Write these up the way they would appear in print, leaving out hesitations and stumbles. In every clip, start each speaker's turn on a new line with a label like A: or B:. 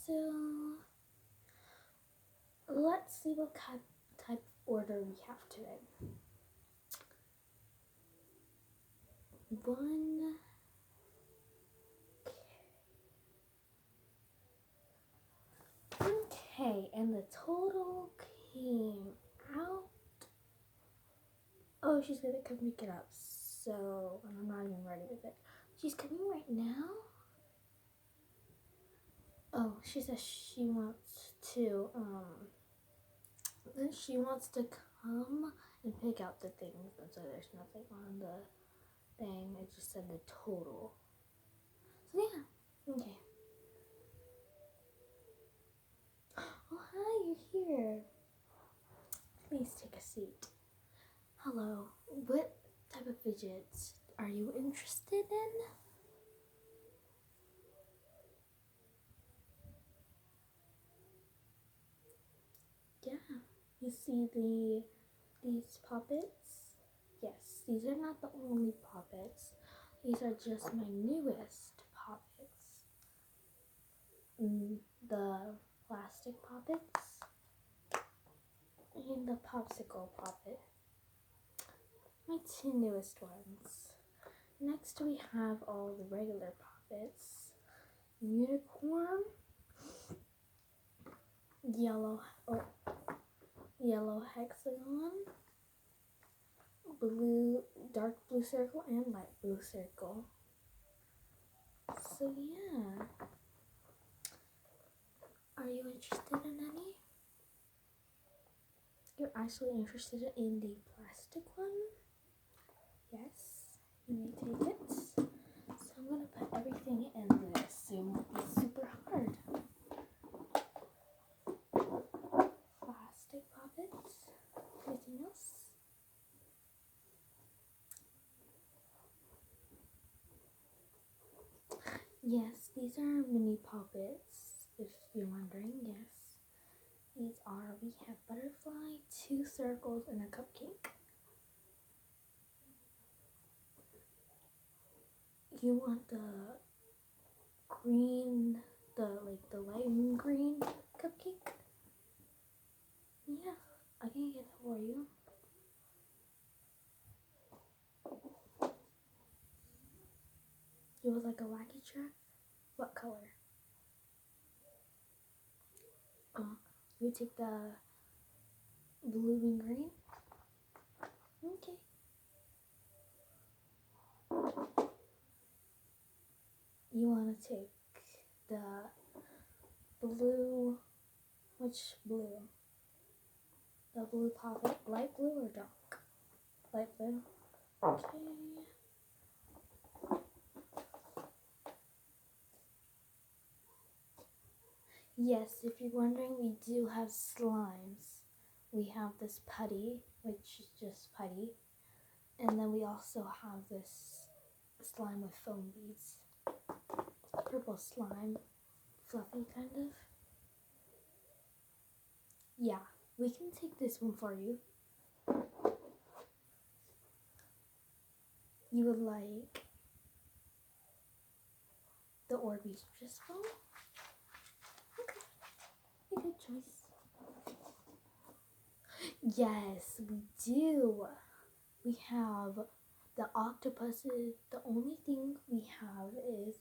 A: So let's see what type of order we have today. One. Okay, and the total came out. Oh, she's gonna come pick it up. So I'm not even ready with it. She's coming right now. Oh, she says she wants to come and pick out the things, and so there's nothing on the thing. It just said the total. So yeah, okay. Oh hi, you're here. Please take a seat. Hello. What type of fidgets are you interested in? Yeah. You see these puppets? Yes, these are not the only puppets. These are just my newest puppets. The plastic puppets and the popsicle puppet. My two newest ones. Next we have all the regular puppets. Unicorn, yellow hexagon, dark blue circle, and light blue circle. So yeah, are you interested in any? You're actually interested in the plastic one? Yes, you may take it. So I'm gonna put everything in this. It won't be super hard. Plastic puppets. Anything else? Yes, these are mini puppets, if you're wondering, yes. We have butterfly, 2 circles, and a cupcake. You want the green, the light green cupcake? Yeah, I can get that for you. You would like a wacky track? What color? You take the blue and green? Okay. You want to take the blue, which blue? The blue poppet, light blue or dark? Light blue. Okay. Yes, if you're wondering, we do have slimes. We have this putty, which is just putty. And then we also have this slime with foam beads. Purple slime. Fluffy, kind of. Yeah, we can take this one for you. You would like the Orbeez Crystal? Okay, a good choice. Yes, we do. We have the octopuses. The only thing we have is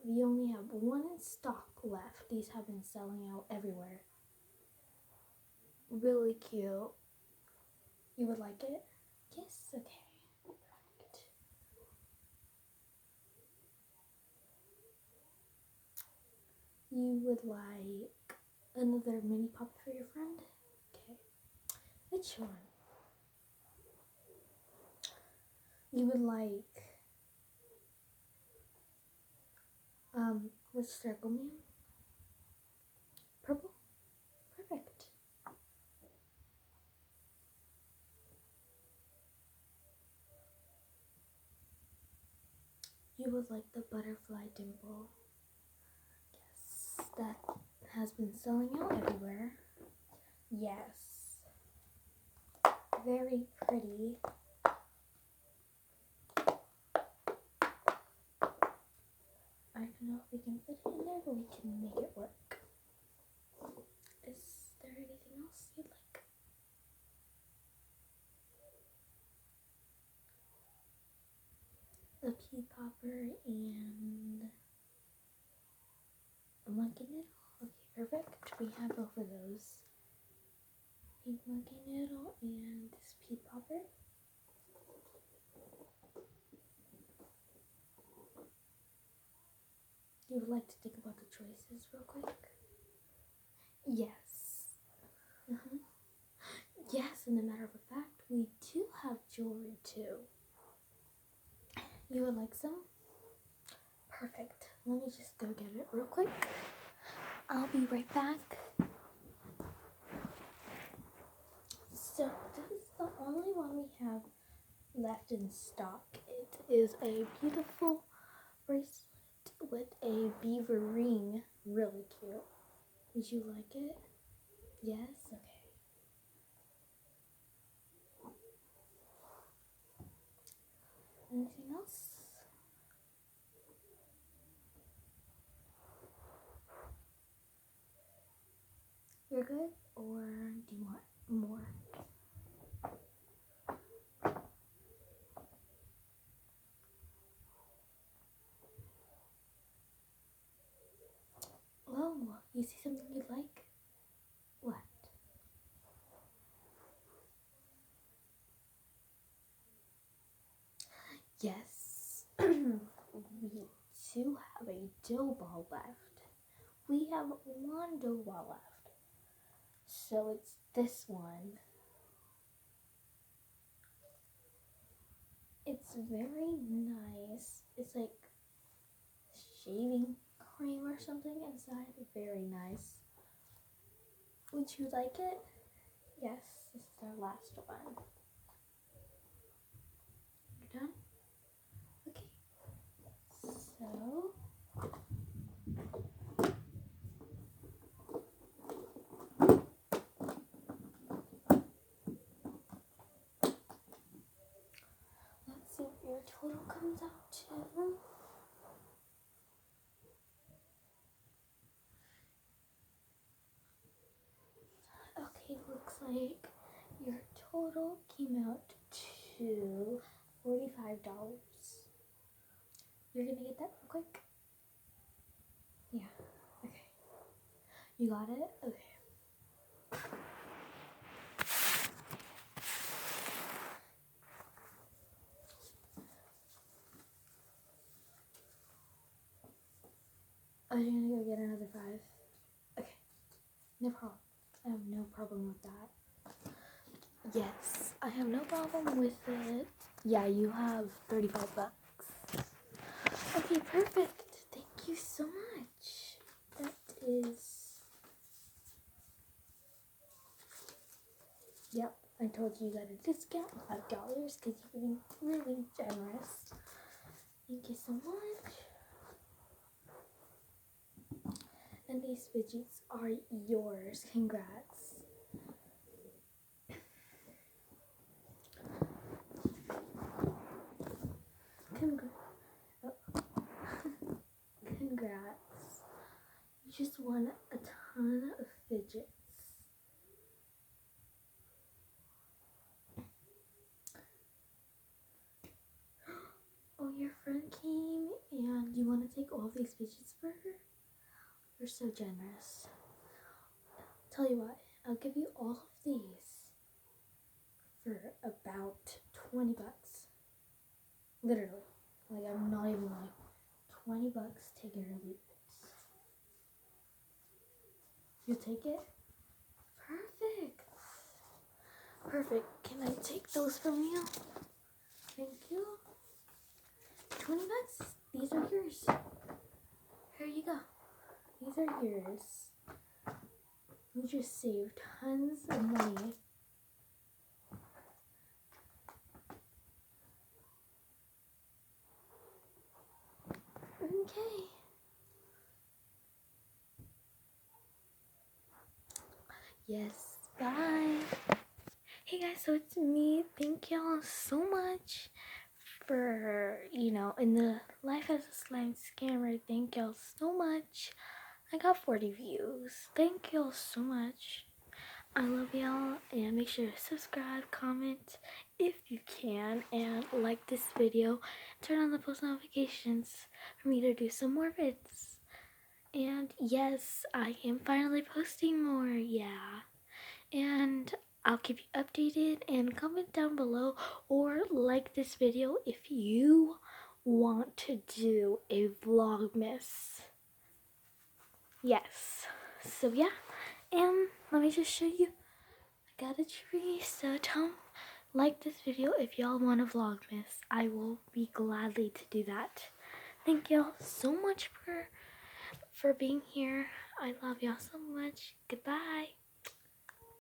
A: we only have one in stock left. These have been selling out everywhere. Really cute. You would like it? Yes, okay. Perfect. You would like another mini pop for your friend? Okay. Which one? You would like which circle, ma'am? Purple? Perfect. You would like the butterfly dimple. Yes, that has been selling out everywhere. Yes. Very pretty. I can know if we can fit it in there, but we can make it work. Is there anything else you'd like? A pea popper and a monkey noodle? Okay, perfect. We have both of those. Pink monkey noodle and this pea popper. You would like to think about the choices real quick? Yes. Yes, and a matter of fact, we do have jewelry too. You would like some? Perfect. Let me just go get it real quick. I'll be right back. So this is the only one we have left in stock. It is a beautiful bracelet with a beaver ring. Really cute. Would you like it? Yes? Okay. Anything else? You're good? Or do you want more? Oh, you see something you'd like? What? Yes. We do have a dough ball left. We have one dough ball left. So it's this one. It's very nice. It's like shaving cream or something inside. Very nice. Would you like it? Yes, this is our last one. You're done? Okay. So let's see what your total comes out to. Okay, looks like your total came out to $45. You're gonna get that real quick? Yeah, okay. You got it? Okay. Oh, you're gonna go get another 5? Okay, no problem. I have no problem with that. Yes, I have no problem with it. Yeah, you have $35. Okay, perfect. Thank you so much. That is... Yep, I told you got a discount of $5 because you've been really generous. Thank you so much. And these fidgets are yours. Congrats. Congrats. You just won a ton of fidgets. Oh, your friend came and you want to take all these fidgets for her? You're so generous. Tell you what, I'll give you all of these for about $20. Literally. Like, I'm not even like $20, take it or leave it. You'll take it? Perfect. Perfect. Can I take those from you? Thank you. $20? These are yours. Here you go. These are yours. You just saved tons of money. Okay. Yes, bye. Hey guys, so it's me. Thank y'all so much for, in the Life as a Slime Scammer. Thank y'all so much. I got 40 views. Thank y'all so much. I love y'all, and make sure to subscribe, comment if you can, and like this video. Turn on the post notifications for me to do some more vids. And yes, I am finally posting more, yeah. And I'll keep you updated, and comment down below or like this video if you want to do a vlogmas. Yes. So yeah, and let me just show you. I got a tree, so like this video if y'all want a vlogmas. I will be gladly to do that. Thank y'all so much for being here. I love y'all so much. Goodbye.